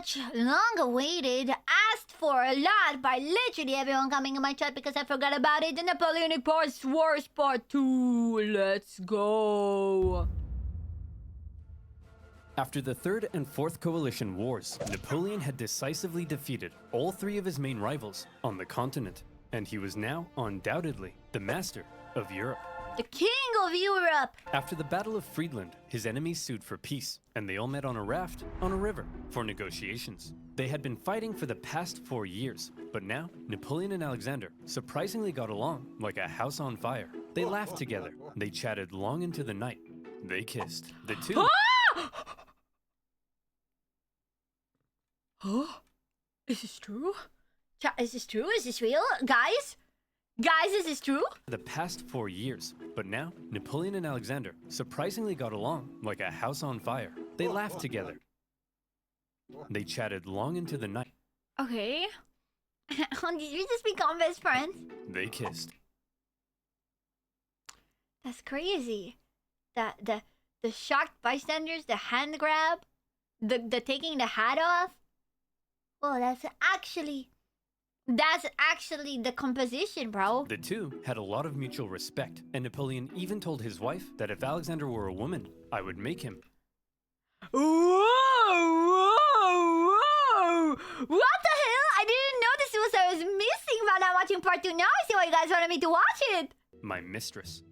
much long awaited, asked for a lot by literally everyone coming in my chat because I forgot about it. The Napoleonic Wars Part 2. Let's go. After the Third and Fourth Coalition Wars, Napoleon had decisively defeated all three of his main rivals on the continent, and he was now undoubtedly the master of Europe. The king of Europe! After the Battle of Friedland, his enemies sued for peace, and they all met on a raft on a river for negotiations. They had been fighting for the past 4 years, but now Napoleon and Alexander surprisingly got along like a house on fire. They laughed together, they chatted long into the night, they kissed. The two... Oh, is this true? Is this true? Is this real? Guys, is this true? The past 4 years, but now Napoleon and Alexander surprisingly got along like a house on fire. They laughed together. They chatted long into the night. Okay. Did you just become best friends? They kissed. That's crazy. The shocked bystanders, the hand grab, the taking the hat off. Oh, that's actually the composition, bro. The two had a lot of mutual respect, and Napoleon even told his wife that if Alexander were a woman, I would make him. Whoa! What the hell? I didn't know this was I was missing about not watching part 2. Now I see why you guys wanted me to watch it. My mistress.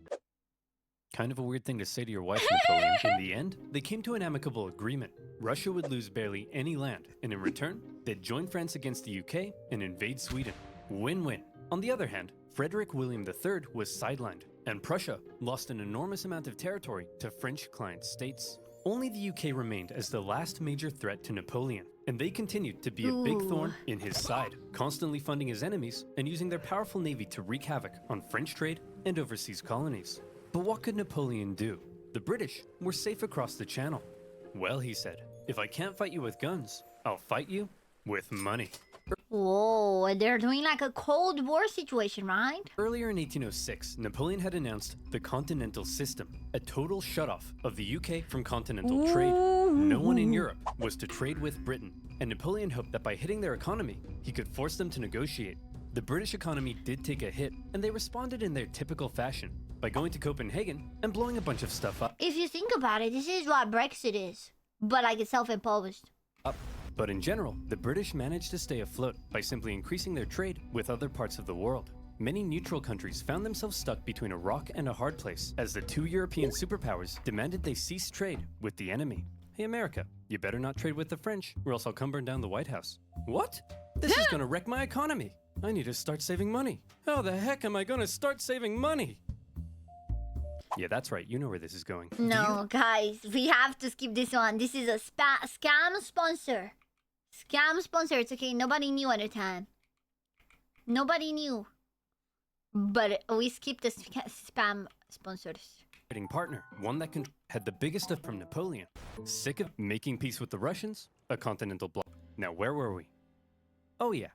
Kind of a weird thing to say to your wife, Napoleon. In the end, they came to an amicable agreement. Russia would lose barely any land, and in return, they'd join France against the UK and invade Sweden. Win-win. On the other hand, Frederick William III was sidelined, and Prussia lost an enormous amount of territory to French client states. Only the UK remained as the last major threat to Napoleon, and they continued to be a big thorn in his side, constantly funding his enemies and using their powerful navy to wreak havoc on French trade and overseas colonies. But what could Napoleon do? The British were safe across the channel. Well, he said, if I can't fight you with guns, I'll fight you with money. Whoa, they're doing like a Cold War situation, right? Earlier in 1806, Napoleon had announced the continental system, a total shutoff of the UK from continental trade. No one in Europe was to trade with Britain, and Napoleon hoped that by hitting their economy, he could force them to negotiate. The British economy did take a hit, and they responded in their typical fashion, by going to Copenhagen and blowing a bunch of stuff up. If you think about it, this is what Brexit is, but like it's self-imposed. But in general, the British managed to stay afloat by simply increasing their trade with other parts of the world. Many neutral countries found themselves stuck between a rock and a hard place as the two European superpowers demanded they cease trade with the enemy. Hey America, you better not trade with the French or else I'll come burn down the White House. What? This is gonna wreck my economy. I need to start saving money. How the heck am I gonna start saving money? Yeah, that's right. You know where this is going. No, guys, we have to skip this one. This is a scam sponsor. Scam sponsor. It's okay. Nobody knew at the time. Nobody knew. But we skipped the spam sponsors. Trading partner, one that had the biggest of from Napoleon. Sick of making peace with the Russians? A continental block. Now, where were we? Oh yeah.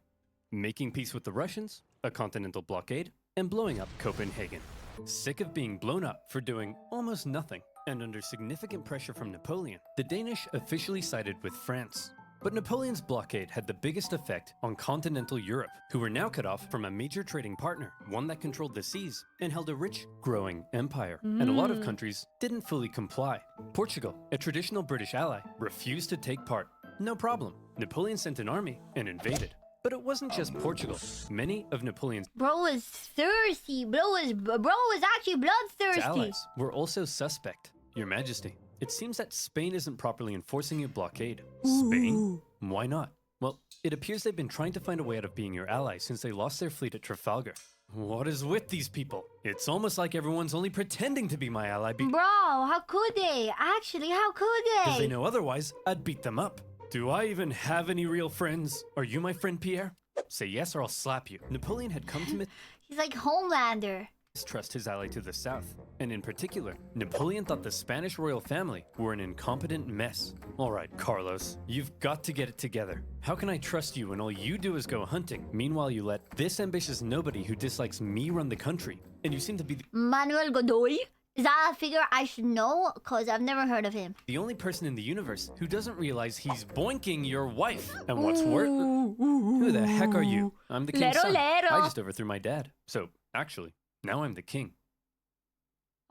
Making peace with the Russians? A continental blockade? And blowing up Copenhagen. Sick of being blown up for doing almost nothing, and under significant pressure from Napoleon, the Danish officially sided with France. But Napoleon's blockade had the biggest effect on continental Europe, who were now cut off from a major trading partner, one that controlled the seas and held a rich, growing empire. And a lot of countries didn't fully comply. Portugal, a traditional British ally, refused to take part. No problem. Napoleon sent an army and invaded. But it wasn't just Portugal. Many of Napoleon's Bro was thirsty. Bro was actually bloodthirsty. allies were also suspect. Your Majesty, it seems that Spain isn't properly enforcing your blockade. Spain? Why not? Well, it appears they've been trying to find a way out of being your ally since they lost their fleet at Trafalgar. What is with these people? It's almost like everyone's only pretending to be my ally Bro, how could they? Actually, how could they? because they know otherwise I'd beat them up. Do I even have any real friends? Are you my friend, Pierre? Say yes or I'll slap you. Napoleon had come to He's like Homelander. mistrust his ally to the south. And in particular, Napoleon thought the Spanish royal family were an incompetent mess. All right, Carlos, you've got to get it together. How can I trust you when all you do is go hunting? Meanwhile, you let this ambitious nobody who dislikes me run the country. And you seem to be Manuel Godoy? Is that a figure I should know? Because I've never heard of him. The only person in the universe who doesn't realize he's boinking your wife. And what's worse, who the heck are you? I'm the king's son. I just overthrew my dad. So, actually, now I'm the king.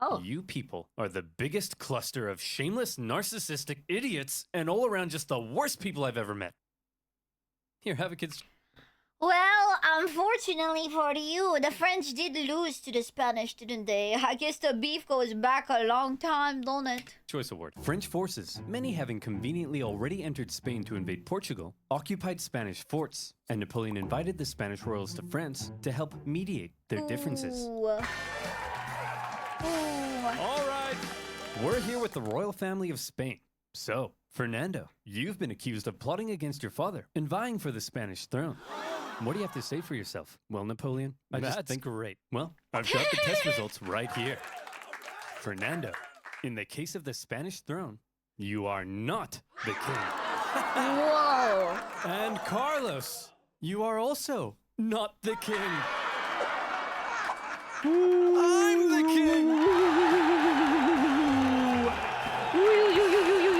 Oh. You people are the biggest cluster of shameless, narcissistic idiots and all around just the worst people I've ever met. Here, have a kid's... Well, unfortunately for you, the French did lose to the Spanish, didn't they? I guess the beef goes back a long time, don't it? Choice award. French forces, many having conveniently already entered Spain to invade Portugal, occupied Spanish forts, and Napoleon invited the Spanish royals to France to help mediate their differences. Ooh. All right, we're here with the royal family of Spain. So, Fernando, you've been accused of plotting against your father and vying for the Spanish throne. What do you have to say for yourself? Well, Napoleon, I just think great. Well, I've got the test results right here. Fernando, in the case of the Spanish throne, you are not the king. Whoa. And Carlos, you are also not the king. I'm the king.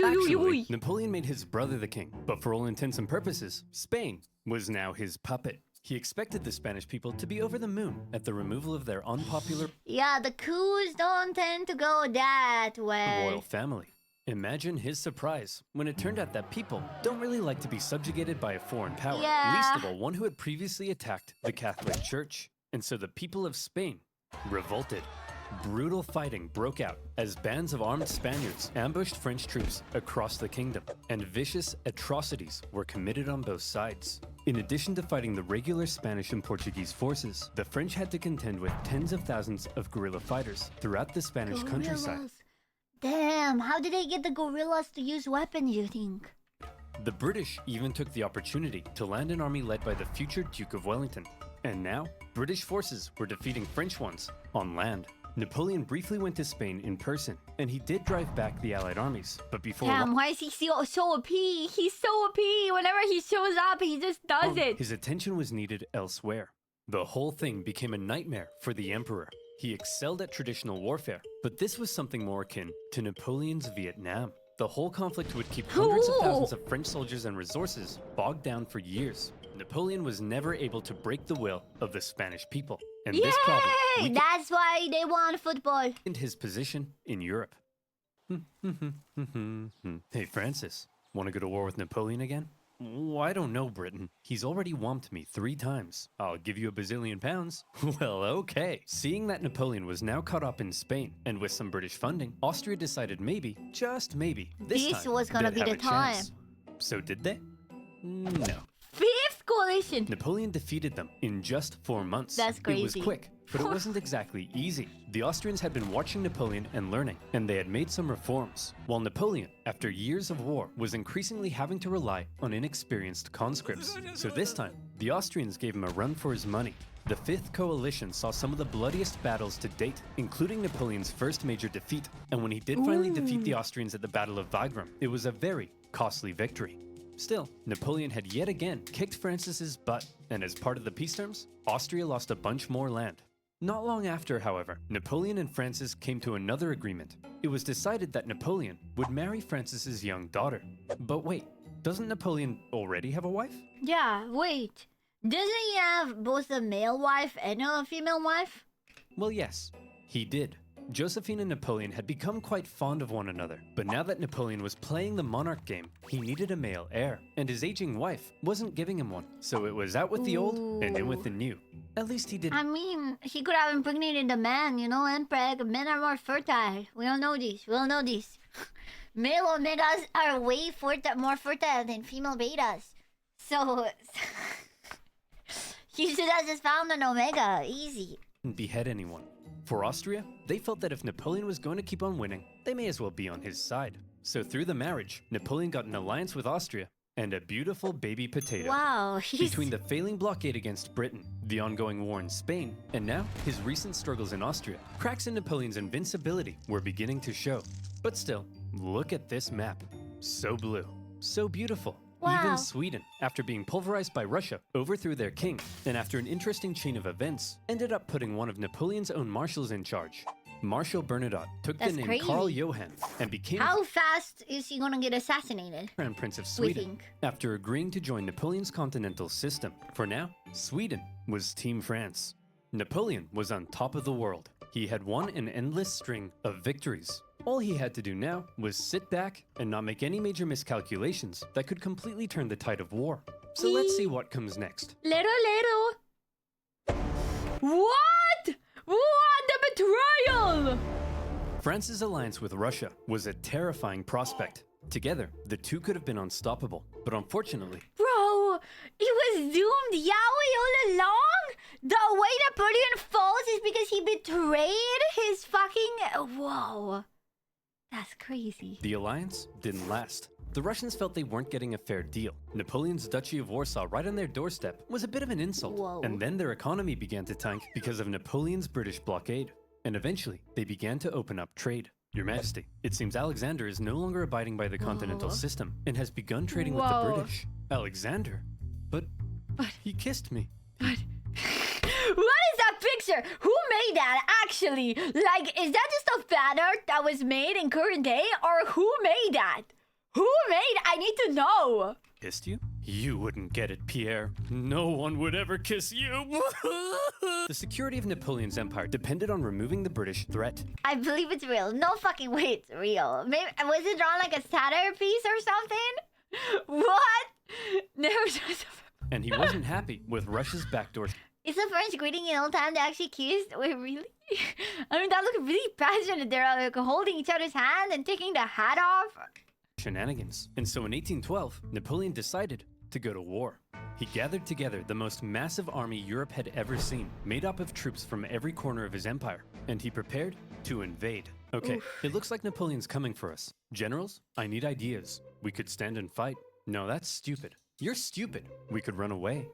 Actually, Napoleon made his brother the king, but for all intents and purposes, Spain was now his puppet. He expected the Spanish people to be over the moon at the removal of their unpopular Yeah, the coups don't tend to go that way. royal family. Imagine his surprise when it turned out that people don't really like to be subjugated by a foreign power, Yeah. least of all one who had previously attacked the Catholic Church. And so the people of Spain revolted. Brutal fighting broke out as bands of armed Spaniards ambushed French troops across the kingdom, and vicious atrocities were committed on both sides. In addition to fighting the regular Spanish and Portuguese forces, the French had to contend with tens of thousands of guerrilla fighters throughout the Spanish countryside. Gorillas. Damn, how did they get the gorillas to use weapons, you think? The British even took the opportunity to land an army led by the future Duke of Wellington. And now, British forces were defeating French ones on land. Napoleon briefly went to Spain in person, and he did drive back the Allied armies. But before Damn, why is he so OP? He's so OP. Whenever he shows up, he just does it. his attention was needed elsewhere. The whole thing became a nightmare for the emperor. He excelled at traditional warfare, but this was something more akin to Napoleon's Vietnam. The whole conflict would keep hundreds of thousands of French soldiers and resources bogged down for years. Napoleon was never able to break the will of the Spanish people. And this problem Yay! That's why they won football. weakened his position in Europe. Hey, Francis, want to go to war with Napoleon again? Oh, I don't know, Britain. He's already whomped me 3 times. I'll give you £1 bazillion. Well, okay. Seeing that Napoleon was now caught up in Spain, and with some British funding, Austria decided maybe, just maybe, this time was gonna they'd be have the a time. chance. So did they? No. Fifth coalition. Napoleon defeated them in just 4 months. That's It was crazy. quick, but it wasn't exactly easy. The Austrians had been watching Napoleon and learning, and they had made some reforms. While Napoleon, after years of war, was increasingly having to rely on inexperienced conscripts. So this time, the Austrians gave him a run for his money. The Fifth Coalition saw some of the bloodiest battles to date, including Napoleon's first major defeat. And when he did finally defeat the Austrians at the Battle of Wagram, it was a very costly victory. Still, Napoleon had yet again kicked Francis's butt, and as part of the peace terms, Austria lost a bunch more land. Not long after, however, Napoleon and Francis came to another agreement. It was decided that Napoleon would marry Francis's young daughter. But wait, doesn't Napoleon already have a wife? Yeah, wait. Doesn't he have both a male wife and a female wife? Well, yes, he did. Josephine and Napoleon had become quite fond of one another, but now that Napoleon was playing the monarch game, he needed a male heir, and his aging wife wasn't giving him one. So it was out with the old and in with the new. At least he did. I mean, he could have impregnated the man, you know, and men are more fertile. We all know this. We all know this. Male omegas are way more fertile than female betas. So, he should have just found an omega. Easy. Behead anyone. For Austria, they felt that if Napoleon was going to keep on winning, they may as well be on his side. So through the marriage, Napoleon got an alliance with Austria and a beautiful baby potato. Wow, Between the failing blockade against Britain, the ongoing war in Spain, and now his recent struggles in Austria, cracks in Napoleon's invincibility were beginning to show. But still, look at this map. So blue, so beautiful. Wow. Even Sweden, after being pulverized by Russia, overthrew their king, and after an interesting chain of events, ended up putting one of Napoleon's own marshals in charge. Marshal Bernadotte took That's the name crazy. Karl Johann and became How fast is he gonna get assassinated? Crown Prince of We Sweden think. after agreeing to join Napoleon's continental system. For now, Sweden was Team France. Napoleon was on top of the world. He had won an endless string of victories. All he had to do now was sit back and not make any major miscalculations that could completely turn the tide of war. So let's see what comes next. Little. What? What? The betrayal! France's alliance with Russia was a terrifying prospect. Together, the two could have been unstoppable, but unfortunately, Bro, it was doomed Yahweh all along? The way Napoleon falls is because he betrayed his fucking... Whoa. That's crazy. the alliance didn't last. The Russians felt they weren't getting a fair deal. Napoleon's Duchy of Warsaw right on their doorstep was a bit of an insult. Whoa. And then their economy began to tank because of Napoleon's British blockade. And eventually, they began to open up trade. Your Majesty, it seems Alexander is no longer abiding by the continental Whoa. system and has begun trading with the Whoa. British. Alexander? But he kissed me. What is that picture? Who made that, actually? Like, is that just a fan art that was made in current day? Or who made that? I need to know. Kissed you? You wouldn't get it, Pierre. No one would ever kiss you. The security of Napoleon's empire depended on removing the British threat. I believe it's real. No fucking way it's real. Maybe, was it drawn like a satire piece or something? What? Never And he wasn't happy with Russia's backdoor Is the French greeting in old time they actually kissed? Wait, really? I mean, that looked really passionate. They're like holding each other's hand and taking the hat off. shenanigans. And so in 1812, Napoleon decided to go to war. He gathered together the most massive army Europe had ever seen, made up of troops from every corner of his empire, and he prepared to invade. Okay, it looks like Napoleon's coming for us. Generals, I need ideas. We could stand and fight. No, that's stupid. You're stupid. We could run away.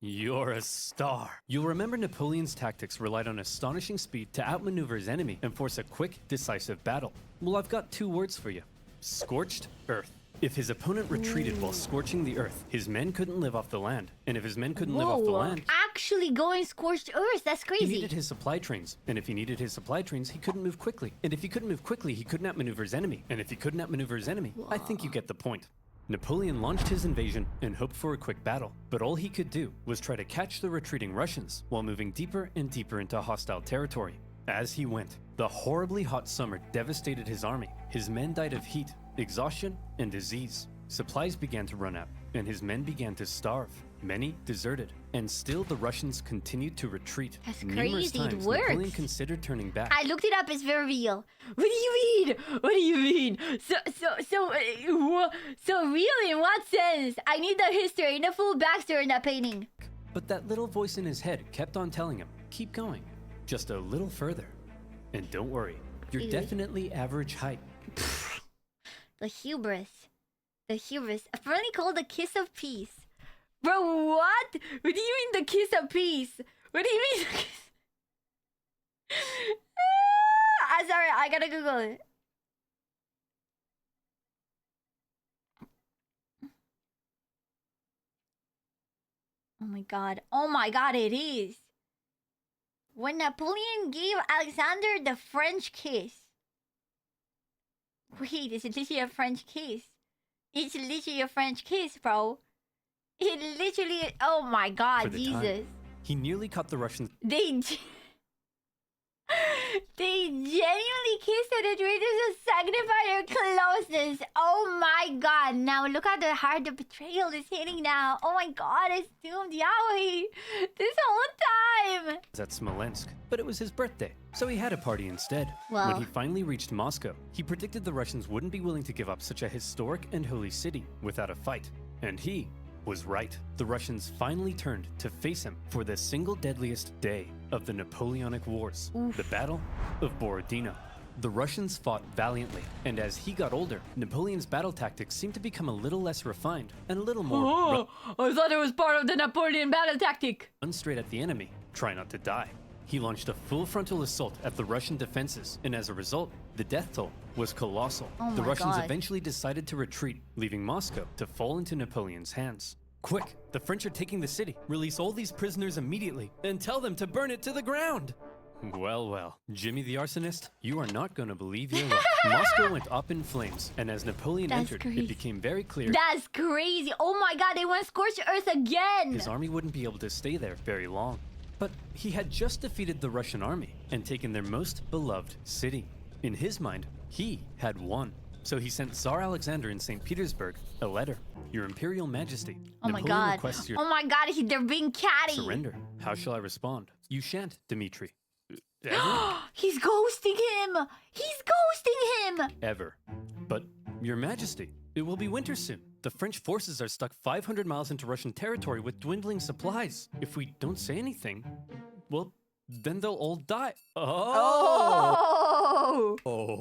You're a star. You'll remember Napoleon's tactics relied on astonishing speed to outmaneuver his enemy and force a quick, decisive battle. Well, I've got two words for you. Scorched earth. If his opponent retreated while scorching the earth, his men couldn't live off the land. And if his men couldn't live off the land, Actually going scorched earth. That's he crazy. needed his supply trains. And if he needed his supply trains, he couldn't move quickly. And if he couldn't move quickly, he couldn't outmaneuver his enemy. And if he couldn't outmaneuver his enemy, I think you get the point. Napoleon launched his invasion and hoped for a quick battle, but all he could do was try to catch the retreating Russians while moving deeper and deeper into hostile territory. As he went, the horribly hot summer devastated his army. His men died of heat, exhaustion, and disease. Supplies began to run out, and his men began to starve. Many deserted, and still the Russians continued to retreat. That's Numerous crazy, it times, works. Napoleon considered turning back. I looked it up. It's very real. What do you mean? What do you mean? So real in what sense? I need the history and the full backstory in that painting. But that little voice in his head kept on telling him, keep going, just a little further. And don't worry, you're Ew. definitely average height. The hubris. The hubris. Apparently called the kiss of peace. Bro, what? What do you mean the kiss of peace? What do you mean the kiss? I'm sorry, I gotta Google it. Oh my god. Oh my god, it is. When Napoleon gave Alexander the French kiss. Wait, it's literally a French kiss. It's literally a French kiss, bro. It literally... Oh my For god, the Jesus. time, he nearly caught the Russians They genuinely kissed at the tree to signify their closeness. Oh my god. Now look how hard the betrayal is hitting now. Oh my god, it's doomed Yahweh. This whole time. at Smolensk, but it was his birthday, so he had a party instead. Well- When he finally reached Moscow, he predicted the Russians wouldn't be willing to give up such a historic and holy city without a fight. And he was right. The Russians finally turned to face him for the single deadliest day of the Napoleonic Wars, the Battle of Borodino. The Russians fought valiantly, and as he got older, Napoleon's battle tactics seemed to become a little less refined and a little more I thought it was part of the Napoleon battle tactic. run straight at the enemy, try not to die. He launched a full frontal assault at the Russian defenses, and as a result, the death toll was colossal. Oh The my Russians God. eventually decided to retreat, leaving Moscow to fall into Napoleon's hands. Quick, the French are taking the city. Release all these prisoners immediately, and tell them to burn it to the ground. Well, well, Jimmy the arsonist, you are not going to believe your luck. Moscow went up in flames, and as Napoleon That's entered, crazy. it became very clear That's crazy. Oh my god, they went scorched earth again. his army wouldn't be able to stay there very long. But he had just defeated the Russian army and taken their most beloved city. In his mind, he had won. So he sent Tsar Alexander in St. Petersburg a letter. Your Imperial Majesty, Oh my Napoleon god. requests your Oh my god, they're being catty. surrender. How shall I respond? You shan't, Dmitri. Ever? He's ghosting him. He's ghosting him. Ever. But, Your Majesty, it will be winter soon. The French forces are stuck 500 miles into Russian territory with dwindling supplies. If we don't say anything, well, then they'll all die.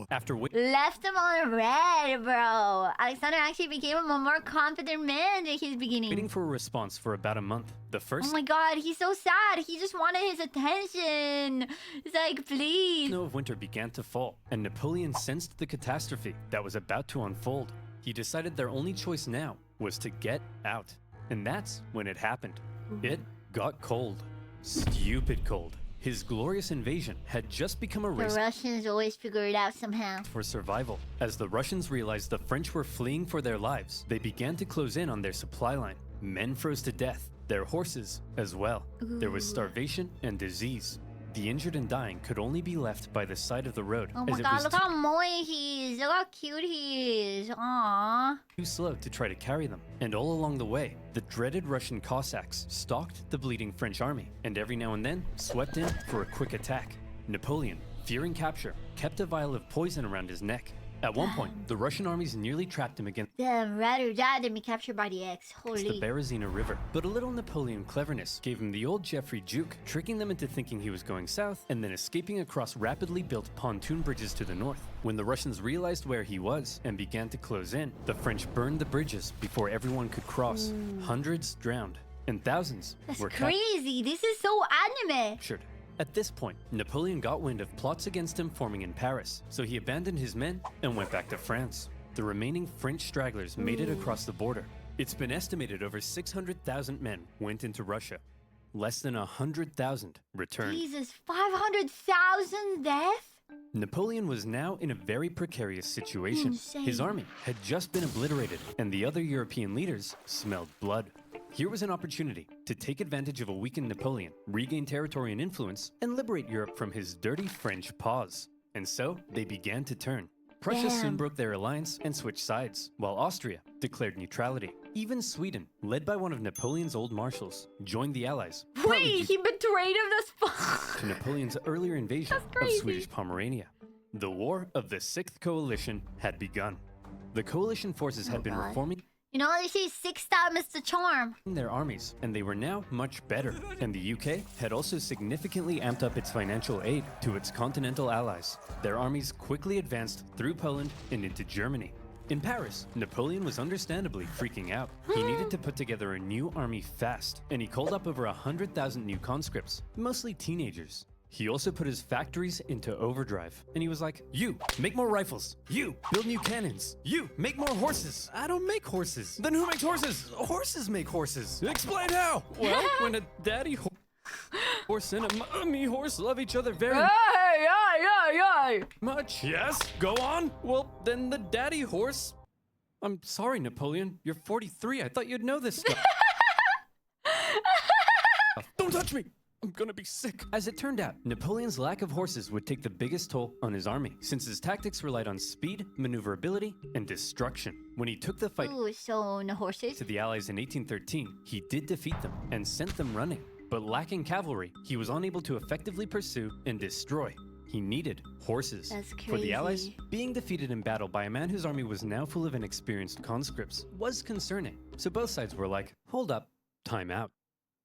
After Left him on red, bro. Alexander actually became a more confident man at his beginning. waiting for a response for about a month, the Oh first my god, he's so sad. He just wanted his attention. It's like, please. snow of winter began to fall, and Napoleon sensed the catastrophe that was about to unfold. He decided their only choice now was to get out. And that's when it happened. It got cold. Stupid cold. His glorious invasion had just become a The race Russians always figure it out somehow. for survival. As the Russians realized the French were fleeing for their lives, they began to close in on their supply line. Men froze to death, their horses as well. There was starvation and disease. The injured and dying could only be left by the side of the road, Oh as my it god, was look how moe he is. Look how cute he is. Aww. too slow to try to carry them. And all along the way, the dreaded Russian Cossacks stalked the bleeding French army, and every now and then swept in for a quick attack. Napoleon, fearing capture, kept a vial of poison around his neck. At one point, the Russian armies nearly trapped him against Damn, rather die than be captured by the X. the Holy. Berezina River. But a little Napoleon cleverness gave him the old Geoffrey juke, tricking them into thinking he was going south and then escaping across rapidly built pontoon bridges to the north. When the Russians realized where he was and began to close in, the French burned the bridges before everyone could cross. Hundreds drowned, and thousands That's were crazy. This is so anime. captured. At this point, Napoleon got wind of plots against him forming in Paris, so he abandoned his men and went back to France. The remaining French stragglers made it across the border. It's been estimated over 600,000 men went into Russia. Less than 100,000 returned. Jesus, 500,000 death? Napoleon was now in a very precarious situation. Insane. His army had just been obliterated, and the other European leaders smelled blood. Here was an opportunity to take advantage of a weakened Napoleon, regain territory and influence, and liberate Europe from his dirty French paws. And so they began to turn. Prussia soon Damn. broke their alliance and switched sides, while Austria declared neutrality. Even Sweden, led by one of Napoleon's old marshals, joined the Allies. partly Wait, he betrayed him? That's to Napoleon's earlier invasion That's of crazy. Swedish Pomerania. The War of the Sixth Coalition had begun. The coalition forces had been God. reforming You know, they say 6 time is the charm. their armies, and they were now much better. And the UK had also significantly amped up its financial aid to its continental allies. Their armies quickly advanced through Poland and into Germany. In Paris, Napoleon was understandably freaking out. He needed to put together a new army fast, and he called up over 100,000 new conscripts, mostly teenagers. He also put his factories into overdrive, and he was like, you, make more rifles. You, build new cannons. You, make more horses. I don't make horses. Then who makes horses? Horses make horses. Explain how. Well, when a daddy horse and a mommy horse love each other very much. Yes, go on. Well, then the daddy horse... I'm sorry, Napoleon. You're 43. I thought you'd know this stuff. Don't touch me. I'm gonna be sick. As it turned out, Napoleon's lack of horses would take the biggest toll on his army, since his tactics relied on speed, maneuverability, and destruction. When he took the fight Ooh, so no horses? to the Allies in 1813, he did defeat them and sent them running. But lacking cavalry, he was unable to effectively pursue and destroy. He needed horses. That's For the Allies, crazy. being defeated in battle by a man whose army was now full of inexperienced conscripts was concerning. So both sides were like, hold up, time out.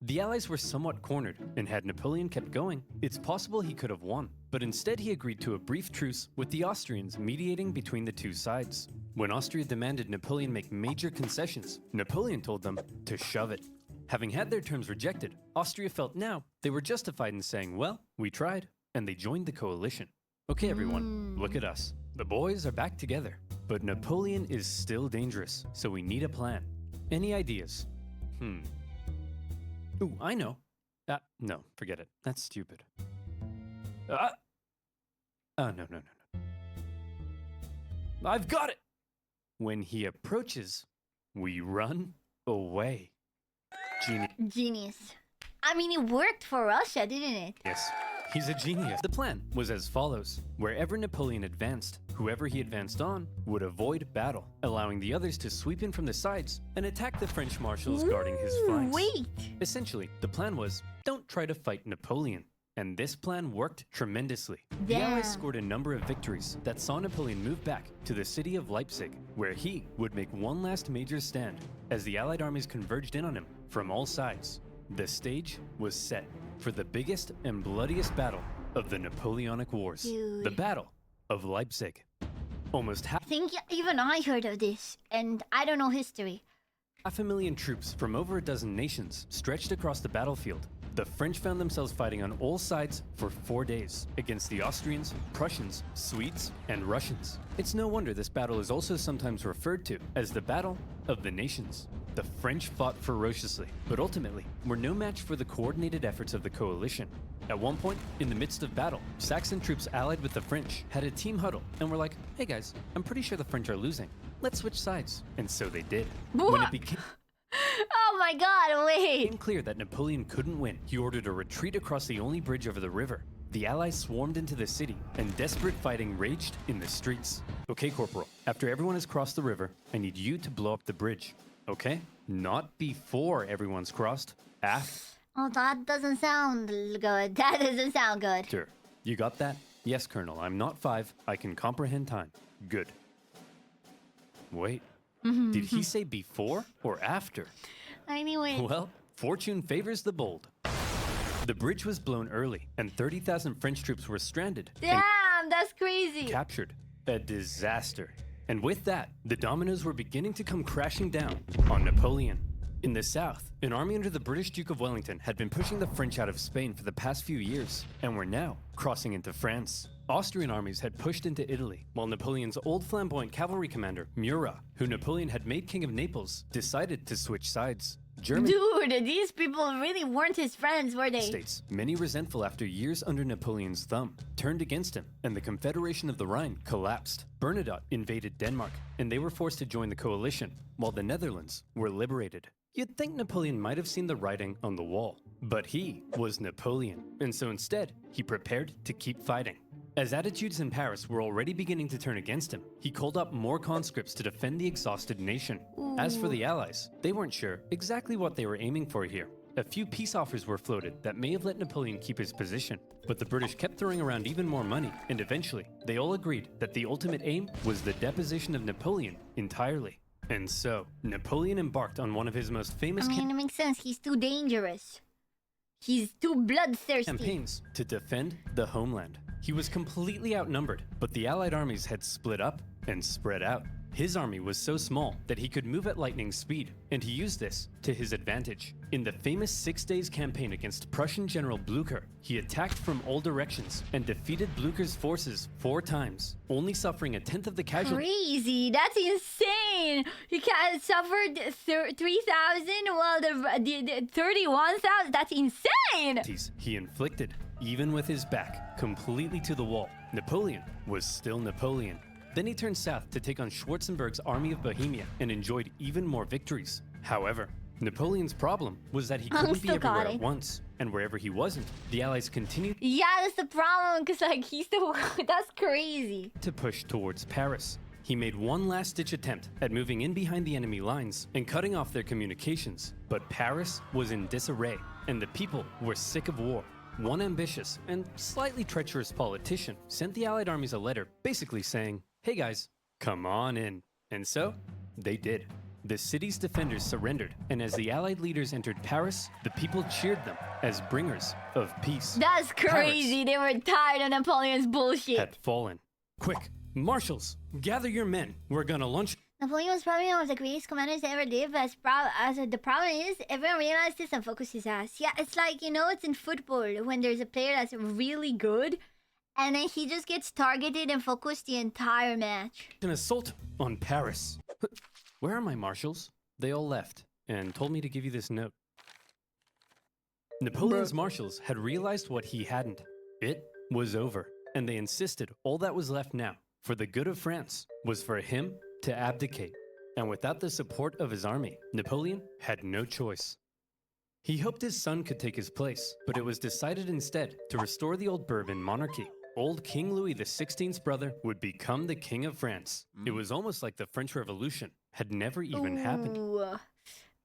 The Allies were somewhat cornered, and had Napoleon kept going, it's possible he could have won. But instead he agreed to a brief truce with the Austrians mediating between the two sides. When Austria demanded Napoleon make major concessions, Napoleon told them to shove it. Having had their terms rejected, Austria felt now they were justified in saying, well, we tried, and they joined the coalition. Okay everyone, look at us. The boys are back together, but Napoleon is still dangerous, so we need a plan. Any ideas? Ooh, I know. No, forget it. That's stupid. Oh, no. I've got it! When he approaches, we run away. Genius. I mean, it worked for Russia, didn't it? Yes, he's a genius. The plan was as follows. Wherever Napoleon advanced, whoever he advanced on would avoid battle, allowing the others to sweep in from the sides and attack the French marshals guarding his flanks. Wait! Essentially, the plan was, don't try to fight Napoleon. And this plan worked tremendously. The Damn. Allies scored a number of victories that saw Napoleon move back to the city of Leipzig, where he would make one last major stand as the Allied armies converged in on him from all sides. The stage was set for the biggest and bloodiest battle of the Napoleonic Wars, Dude. the Battle of Leipzig. Almost I think even I heard of this, and I don't know history. 500,000 troops from over a dozen nations stretched across the battlefield. The French found themselves fighting on all sides for 4 days against the Austrians, Prussians, Swedes, and Russians. It's no wonder this battle is also sometimes referred to as the Battle of the Nations. The French fought ferociously, but ultimately were no match for the coordinated efforts of the coalition. At one point, in the midst of battle, Saxon troops allied with the French had a team huddle and were like, "Hey guys, I'm pretty sure the French are losing. Let's switch sides." And so they did. When it became Oh my god, wait! clear that Napoleon couldn't win, he ordered a retreat across the only bridge over the river. The Allies swarmed into the city, and desperate fighting raged in the streets. Okay, Corporal, after everyone has crossed the river, I need you to blow up the bridge. Okay? Not before everyone's crossed. After. Oh, that doesn't sound good. That doesn't sound good. Sure. You got that? Yes, Colonel, I'm not 5. I can comprehend time. Good. Wait. Did he say before or after? Anyway. Well, fortune favors the bold. The bridge was blown early, and 30,000 French troops were stranded and Damn, that's crazy. captured. A disaster. And with that, the dominoes were beginning to come crashing down on Napoleon. In the south, an army under the British Duke of Wellington had been pushing the French out of Spain for the past few years, and were now crossing into France. Austrian armies had pushed into Italy, while Napoleon's old flamboyant cavalry commander, Murat, who Napoleon had made king of Naples, decided to switch sides. Germany Dude, these people really weren't his friends, were they? states, many resentful after years under Napoleon's thumb, turned against him, and the Confederation of the Rhine collapsed. Bernadotte invaded Denmark, and they were forced to join the coalition, while the Netherlands were liberated. You'd think Napoleon might have seen the writing on the wall, but he was Napoleon, and so instead, he prepared to keep fighting. As attitudes in Paris were already beginning to turn against him, he called up more conscripts to defend the exhausted nation. As for the Allies, they weren't sure exactly what they were aiming for here. A few peace offers were floated that may have let Napoleon keep his position, but the British kept throwing around even more money, and eventually, they all agreed that the ultimate aim was the deposition of Napoleon entirely. And so, Napoleon embarked on one of his most famous I mean, it makes sense. He's too dangerous. He's too bloodthirsty. campaigns to defend the homeland. He was completely outnumbered, but the Allied armies had split up and spread out. His army was so small that he could move at lightning speed, and he used this to his advantage. In the famous 6 Days campaign against Prussian General Blücher, he attacked from all directions and defeated Blücher's forces 4 times, only suffering a tenth of the casualties Crazy. That's insane. He suffered 3,000 while the 31,000. That's insane. he inflicted. Even with his back completely to the wall, Napoleon was still Napoleon. Then he turned south to take on Schwarzenberg's army of Bohemia and enjoyed even more victories. However, Napoleon's problem was that he couldn't be still got everywhere it. at once, and wherever he wasn't, the Allies continued Yeah, that's the problem, because, like, he's the that's crazy. to push towards Paris. He made one last-ditch attempt at moving in behind the enemy lines and cutting off their communications, but Paris was in disarray, and the people were sick of war. One ambitious and slightly treacherous politician sent the Allied armies a letter basically saying, "Hey guys, come on in." And so, they did. The city's defenders surrendered, and as the Allied leaders entered Paris, the people cheered them as bringers of peace. That's crazy. They were tired of Napoleon's bullshit. Had fallen. Quick, marshals, gather your men. We're gonna launch. Napoleon was probably one of the greatest commanders to ever live. The problem is, everyone realized this and focused his ass. Yeah, it's like, you know, it's in football when there's a player that's really good, and then he just gets targeted and focused the entire match. An assault on Paris. Where are my marshals? They all left and told me to give you this note. Napoleon's marshals had realized what he hadn't. It was over, and they insisted all that was left now, for the good of France, was for him to abdicate. And without the support of his army, Napoleon had no choice. He hoped his son could take his place, but it was decided instead to restore the old Bourbon monarchy. Old King Louis XVI's brother would become the King of France. It was almost like the French Revolution had never even happened.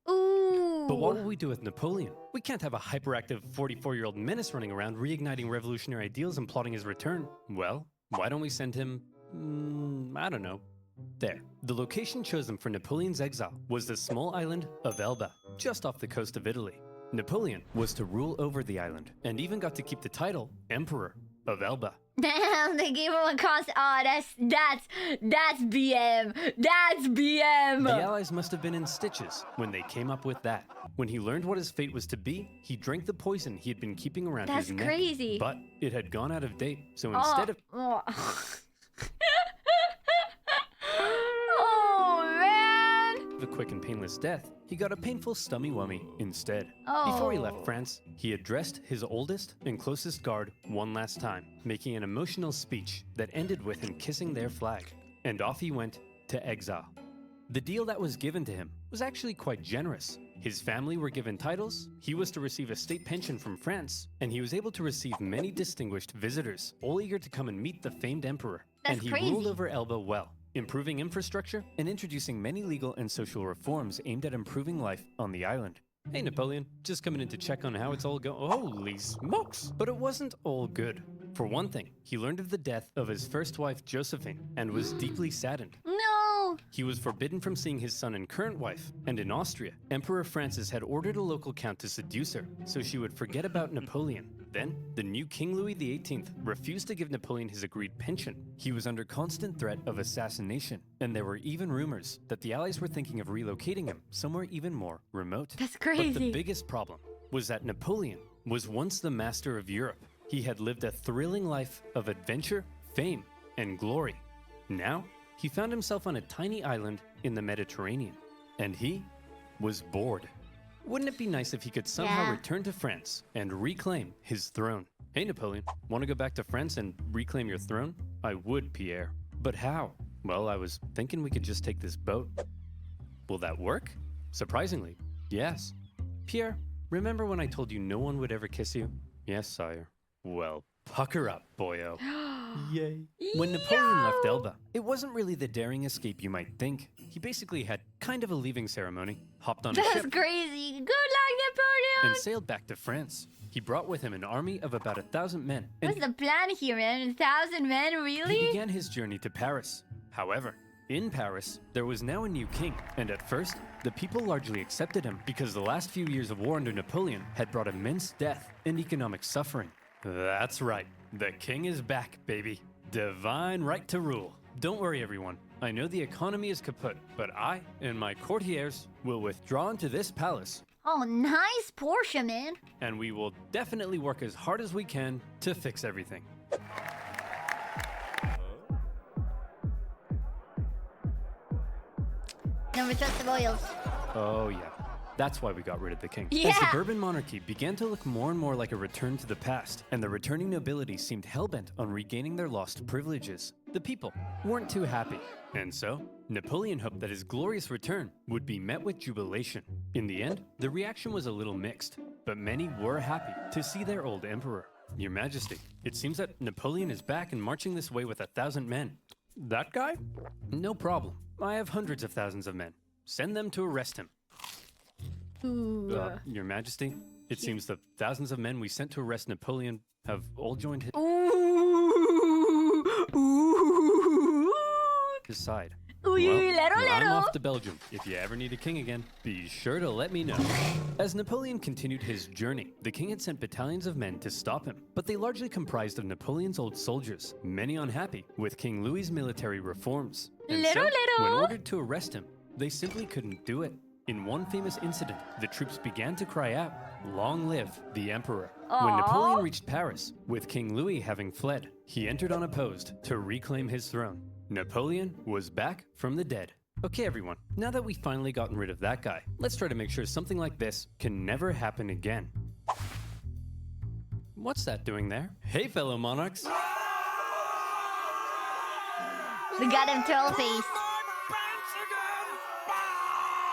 Ooh. But what will we do with Napoleon? We can't have a hyperactive 44-year-old menace running around reigniting revolutionary ideals and plotting his return. Well, why don't we send him, I don't know. There. The location chosen for Napoleon's exile was the small island of Elba, just off the coast of Italy. Napoleon was to rule over the island, and even got to keep the title Emperor of Elba. Damn, they gave him a cost. Oh, that's BM. That's BM. The Allies must have been in stitches when they came up with that. When he learned what his fate was to be, he drank the poison he had been keeping around his neck. That's crazy. But it had gone out of date, so instead of... Oh, man. a quick and painless death, he got a painful stummy-wummy instead. Oh. Before he left France, he addressed his oldest and closest guard one last time, making an emotional speech that ended with him kissing their flag. And off he went to exile. The deal that was given to him was actually quite generous. His family were given titles, he was to receive a state pension from France, and he was able to receive many distinguished visitors, all eager to come and meet the famed emperor. That's and he crazy. ruled over Elba well, improving infrastructure and introducing many legal and social reforms aimed at improving life on the island. Hey Napoleon, just coming in to check on how it's all going. Holy smokes! But it wasn't all good. For one thing, he learned of the death of his first wife Josephine and was deeply saddened. No. He was forbidden from seeing his son and current wife, and in Austria, Emperor Francis had ordered a local count to seduce her so she would forget about Napoleon. Then, the new King Louis XVIII refused to give Napoleon his agreed pension. He was under constant threat of assassination, and there were even rumors that the Allies were thinking of relocating him somewhere even more remote. That's But the crazy. biggest problem was that Napoleon was once the master of Europe. He had lived a thrilling life of adventure, fame, and glory. Now, he found himself on a tiny island in the Mediterranean, and he was bored. Wouldn't it be nice if he could somehow Yeah. return to France and reclaim his throne? Hey Napoleon, want to go back to France and reclaim your throne? I would, Pierre. But how? Well, I was thinking we could just take this boat. Will that work? Surprisingly, yes. Pierre, remember when I told you no one would ever kiss you? Yes, sire. Well, pucker up, boyo. Yay. When Napoleon left Elba, it wasn't really the daring escape you might think. He basically had kind of a leaving ceremony, hopped on a That's ship, crazy. Good luck, Napoleon. and sailed back to France. He brought with him an army of about 1,000 men, and What's the plan here, man? 1,000 men, he really? began his journey to Paris. However, in Paris, there was now a new king, and at first, the people largely accepted him because the last few years of war under Napoleon had brought immense death and economic suffering. That's right, the king is back, baby. Divine right to rule. Don't worry, everyone. I know the economy is kaput, but I and my courtiers will withdraw into this palace, Oh, nice Porsche, man. and we will definitely work as hard as we can to fix everything. Never trust the royals. Oh, yeah. That's why we got rid of the king. As the Yeah. Bourbon monarchy began to look more and more like a return to the past, and the returning nobility seemed hellbent on regaining their lost privileges, the people weren't too happy. And so, Napoleon hoped that his glorious return would be met with jubilation. In the end, the reaction was a little mixed, but many were happy to see their old emperor. Your Majesty, it seems that Napoleon is back and marching this way with 1,000 men. That guy? No problem. I have hundreds of thousands of men. Send them to arrest him. Ooh. Your Majesty, it seems the thousands of men we sent to arrest Napoleon have all joined Ooh. Ooh. his side. Ooh, little, I'm little. off to Belgium. If you ever need a king again, be sure to let me know. As Napoleon continued his journey, the king had sent battalions of men to stop him, but they largely comprised of Napoleon's old soldiers, many unhappy with King Louis's military reforms. And Little, so, when little. ordered to arrest him, they simply couldn't do it. In one famous incident, the troops began to cry out, "Long live the Emperor." When Aw. Napoleon reached Paris, with King Louis having fled, he entered unopposed to reclaim his throne. Napoleon was back from the dead. Okay, everyone, now that we've finally gotten rid of that guy, let's try to make sure something like this can never happen again. What's that doing there? Hey, fellow monarchs! We got him troll face.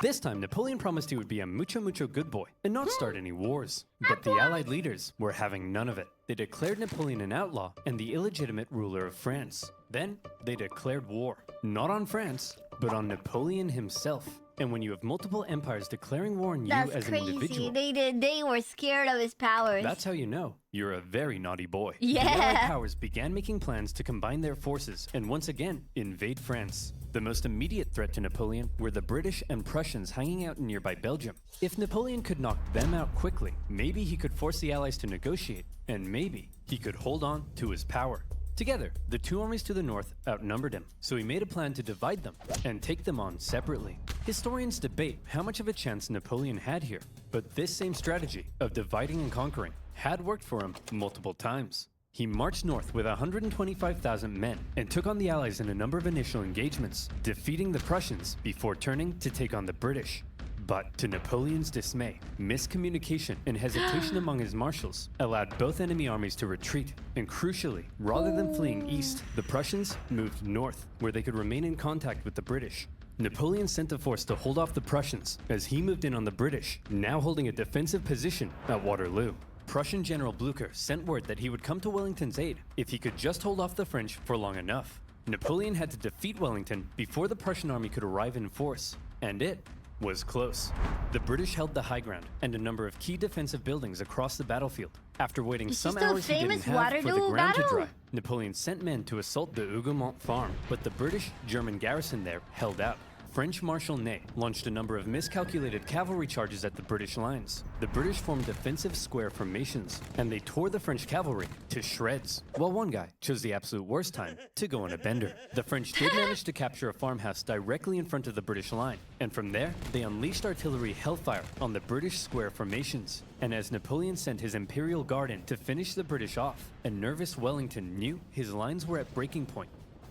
This time, Napoleon promised he would be a mucho good boy and not start any wars. But the Allied leaders were having none of it. They declared Napoleon an outlaw and the illegitimate ruler of France. Then, they declared war. Not on France, but on Napoleon himself. And when you have multiple empires declaring war on you That's as crazy. an individual, They were scared of his powers. that's how you know you're a very naughty boy. Yeah. The Allied powers began making plans to combine their forces and once again invade France. The most immediate threat to Napoleon were the British and Prussians hanging out in nearby Belgium. If Napoleon could knock them out quickly, maybe he could force the Allies to negotiate, and maybe he could hold on to his power. Together, the two armies to the north outnumbered him, so he made a plan to divide them and take them on separately. Historians debate how much of a chance Napoleon had here, but this same strategy of dividing and conquering had worked for him multiple times. He marched north with 125,000 men and took on the Allies in a number of initial engagements, defeating the Prussians before turning to take on the British. But to Napoleon's dismay, miscommunication and hesitation among his marshals allowed both enemy armies to retreat, and crucially, rather than fleeing east, the Prussians moved north, where they could remain in contact with the British. Napoleon sent a force to hold off the Prussians as he moved in on the British, now holding a defensive position at Waterloo. Prussian General Blucher sent word that he would come to Wellington's aid if he could just hold off the French for long enough. Napoleon had to defeat Wellington before the Prussian army could arrive in force, and it was close. The British held the high ground and a number of key defensive buildings across the battlefield. After waiting Is some this the hours he didn't famous have for the Waterloo ground to battle? dry, Napoleon sent men to assault the Hougoumont farm, but the British-German garrison there held out. French Marshal Ney launched a number of miscalculated cavalry charges at the British lines. The British formed defensive square formations, and they tore the French cavalry to shreds, while one guy chose the absolute worst time to go on a bender. The French did manage to capture a farmhouse directly in front of the British line, and from there, they unleashed artillery hellfire on the British square formations. And as Napoleon sent his Imperial Guard in to finish the British off, a nervous Wellington knew his lines were at breaking point.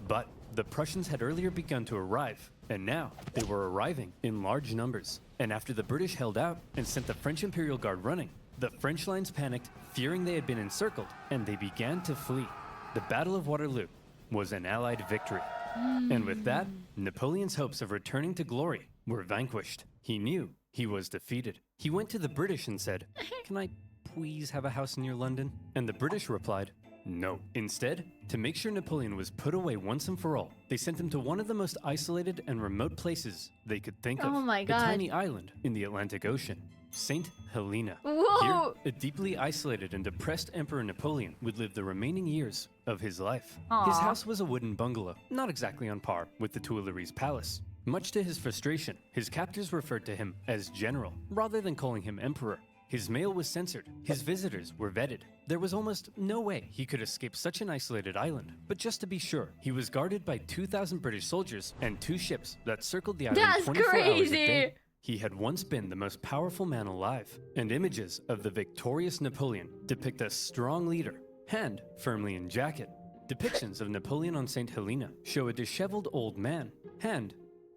But the Prussians had earlier begun to arrive, and now they were arriving in large numbers. And after the British held out and sent the French Imperial Guard running, the French lines panicked, fearing they had been encircled, and they began to flee. The Battle of Waterloo was an Allied victory. And with that, Napoleon's hopes of returning to glory were vanquished. He knew he was defeated. He went to the British and said, "Can I please have a house near London?" And the British replied, "No." Instead, to make sure Napoleon was put away once and for all, they sent him to one of the most isolated and remote places they could think of. Oh my A God. tiny island in the Atlantic Ocean, St. Helena. Whoa. Here, a deeply isolated and depressed Emperor Napoleon would live the remaining years of his life. His Aw. house was a wooden bungalow, not exactly on par with the Tuileries Palace. Much to his frustration, his captors referred to him as General, rather than calling him Emperor. His mail was censored, his visitors were vetted. There was almost no way he could escape such an isolated island. But just to be sure, he was guarded by 2,000 British soldiers and 2 ships that circled the island That's 24 hours a crazy. day. He had once been the most powerful man alive, and images of the victorious Napoleon depict a strong leader, hand firmly in jacket. Depictions of Napoleon on St. Helena show a disheveled old man, hand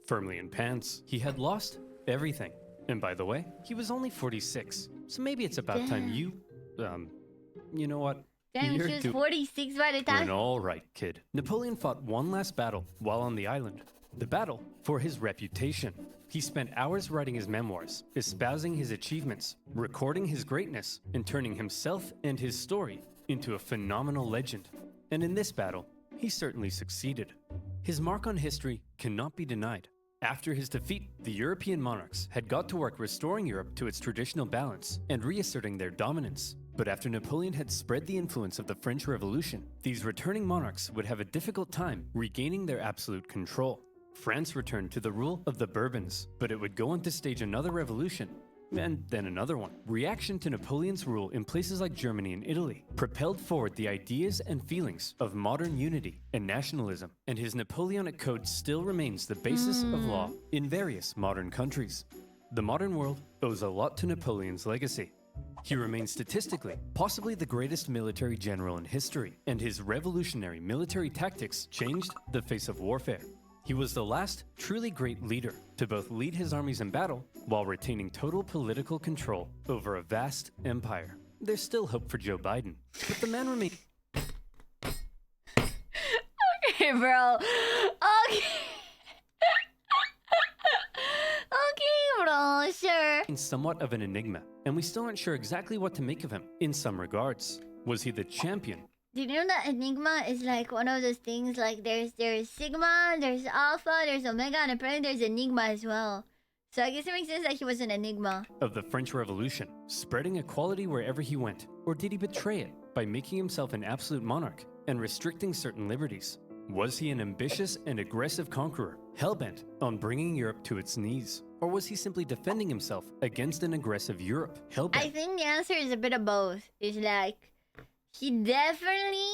firmly in pants. He had lost everything. And by the way, he was only 46, so maybe it's about time you know what? Damn, You're she was doing 46 by the time. all right, kid. Napoleon fought one last battle while on the island. The battle for his reputation. He spent hours writing his memoirs, espousing his achievements, recording his greatness, and turning himself and his story into a phenomenal legend. And in this battle, he certainly succeeded. His mark on history cannot be denied. After his defeat, the European monarchs had got to work restoring Europe to its traditional balance and reasserting their dominance. But after Napoleon had spread the influence of the French Revolution, these returning monarchs would have a difficult time regaining their absolute control. France returned to the rule of the Bourbons, but it would go on to stage another revolution, and then another one. Reaction to Napoleon's rule in places like Germany and Italy propelled forward the ideas and feelings of modern unity and nationalism, and his Napoleonic Code still remains the basis of law in various modern countries. The modern world owes a lot to Napoleon's legacy. He remains statistically possibly the greatest military general in history, and his revolutionary military tactics changed the face of warfare. He was the last truly great leader to both lead his armies in battle while retaining total political control over a vast empire. there's still hope for Joe Biden. But the man remained Okay, bro. Okay. Okay, bro. Sure. somewhat of an enigma, and we still aren't sure exactly what to make of him in some regards. Was he the champion? Do you know that Enigma is like one of those things? Like there's Sigma, there's Alpha, there's Omega, and apparently there's Enigma as well. So I guess it makes sense that he was an Enigma. Of the French Revolution, spreading equality wherever he went? Or did he betray it by making himself an absolute monarch and restricting certain liberties? Was he an ambitious and aggressive conqueror, hell-bent on bringing Europe to its knees? Or was he simply defending himself against an aggressive Europe, hell-bent? I think the answer is a bit of both. It's like he definitely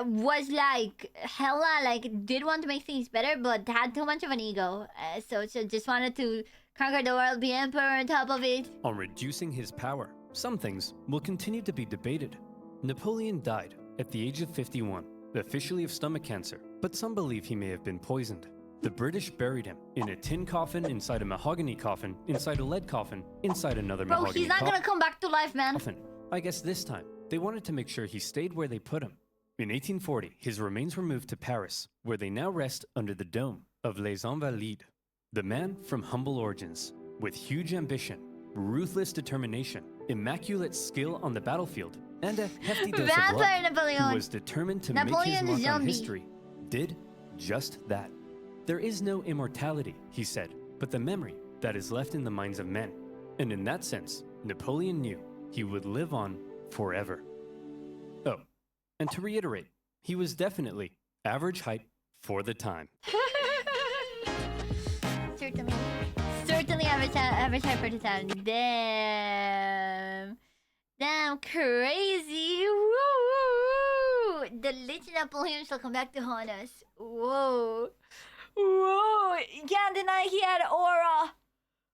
was like hella like did want to make things better, but had too much of an ego. So just wanted to conquer the world, be emperor on top of it. On reducing his power, some things will continue to be debated. Napoleon died at the age of 51, officially of stomach cancer, but some believe he may have been poisoned. The British buried him in a tin coffin, inside a mahogany coffin, inside a lead coffin, inside another Bro, mahogany he's not coffin. gonna come back to life, man. I guess this time, they wanted to make sure he stayed where they put him. In 1840, his remains were moved to Paris, where they now rest under the dome of Les Invalides. The man from humble origins, with huge ambition, ruthless determination, immaculate skill on the battlefield, and a hefty dose of Vampire luck, Napoleon. who was determined to Napoleon make his mark on zombie. history, did just that. There is no immortality, he said, but the memory that is left in the minds of men. And in that sense, Napoleon knew he would live on forever. Oh, and to reiterate, he was definitely average height for the time. Certainly. Certainly average height for the time. Damn crazy. Woo, woo, woo. The legend of Napoleon shall come back to haunt us. Whoa. Whoa. You can't deny he had aura.